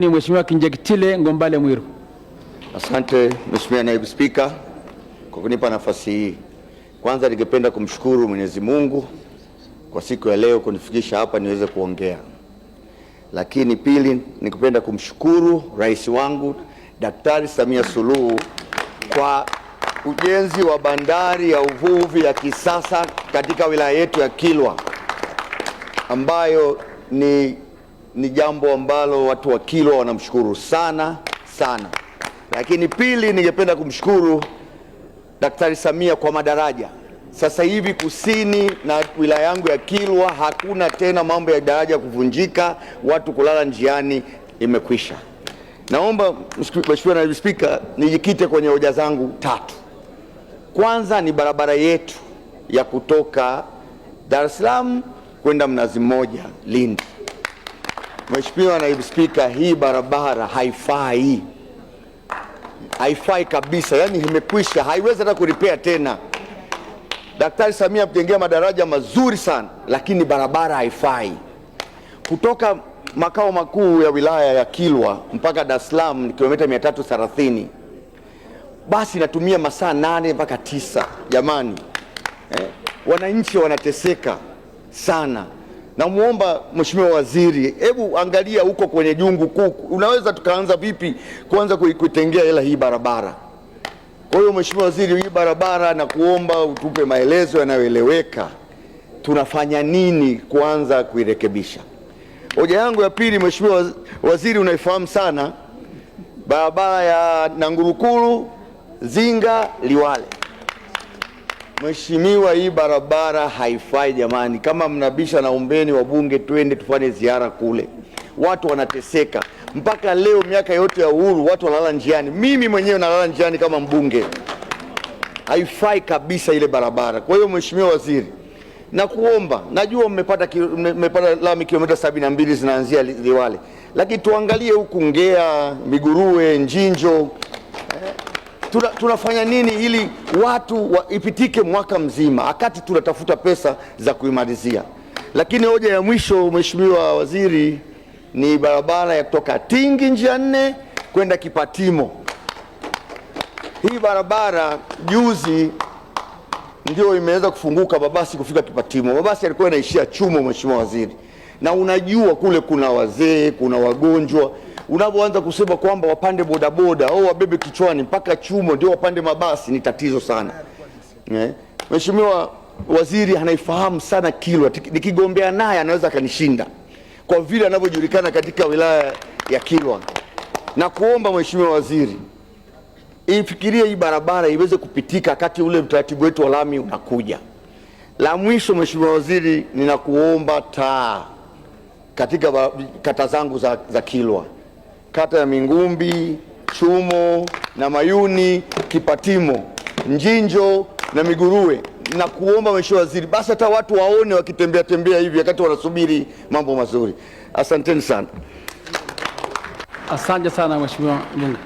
Ni Mheshimiwa Kinjekitile Ngombale Mwiru. Asante Mheshimiwa Naibu Spika kwa kunipa nafasi hii. Kwanza ningependa kumshukuru Mwenyezi Mungu kwa siku ya leo kunifikisha hapa niweze kuongea. Lakini pili, ningependa kumshukuru Rais wangu Daktari Samia Suluhu kwa ujenzi wa bandari ya uvuvi ya kisasa katika wilaya yetu ya Kilwa, ambayo ni jambo ambalo watu wa Kilwa wanamshukuru sana sana. Lakini pili, ningependa kumshukuru Daktari Samia kwa madaraja. Sasa hivi kusini na wilaya yangu ya Kilwa hakuna tena mambo ya daraja kuvunjika, watu kulala njiani, imekwisha. Naomba Mheshimiwa Naibu Spika nijikite kwenye hoja zangu tatu. Kwanza ni barabara yetu ya kutoka Dar es Salaam kwenda Mnazi Mmoja Lindi. Mheshimiwa Naibu Spika, hii barabara haifai kabisa, yani imekwisha, haiwezi hata kurepair tena. Daktari Samia mtengea madaraja mazuri sana, lakini barabara haifai. Kutoka makao makuu ya wilaya ya Kilwa mpaka Dar es Salaam ni kilomita 330. Basi natumia masaa 8 mpaka 9. Jamani, wananchi wanateseka sana. Namuomba Mheshimiwa Waziri, hebu angalia huko kwenye jungu kuu, unaweza tukaanza vipi kuanza kuitengea hela hii barabara. Kwa hiyo Mheshimiwa Waziri, hii barabara na kuomba utupe maelezo yanayoeleweka, tunafanya nini kuanza kuirekebisha. Hoja yangu ya pili, Mheshimiwa Waziri, unaifahamu sana barabara ya Nangurukuru Zinga Liwale. Mheshimiwa, hii barabara haifai jamani. Kama mnabisha, naombeni wabunge twende tufanye ziara kule. Watu wanateseka mpaka leo, miaka yote ya uhuru watu wanalala njiani. Mimi mwenyewe nalala njiani kama mbunge. Haifai kabisa ile barabara. Kwa hiyo Mheshimiwa Waziri, na kuomba, najua mmepata lami kilomita 72 zinaanzia Liwale, lakini tuangalie huku Ngea, Miguruwe, Njinjo. Tunafanya nini ili watu ipitike mwaka mzima akati tunatafuta pesa za kuimalizia. Lakini hoja ya mwisho Mheshimiwa Waziri ni barabara ya kutoka Tingi njia 4 kwenda Kipatimo. Hii barabara juzi ndio imeweza kufunguka, mabasi kufika Kipatimo. Mabasi yalikuwa yanaishia Chumo Mheshimiwa Waziri, na unajua kule kuna wazee, kuna wagonjwa. Unapoanza kusema kwamba wapande bodaboda au wabebe kichwani mpaka Chumo ndio wapande mabasi, ni tatizo sana. Mheshimiwa Waziri anaifahamu sana Kilwa, nikigombea naye anaweza akanishinda kwa vile anavyojulikana katika wilaya ya Kilwa. Na kuomba Mheshimiwa Waziri, ifikirie hii barabara iweze kupitika wakati ule utaratibu wetu wa lami unakuja. La mwisho Mheshimiwa Waziri, ninakuomba taa katika kata zangu za Kilwa, kata ya Mingumbi, Chumo na Mayuni, Kipatimo, Njinjo na Miguruwe. Na kuomba Mheshimiwa Waziri, basi hata watu waone wakitembea tembea hivi wakati wanasubiri mambo mazuri. Asanteni sana. Asante sana Mheshimiwa Mbunge.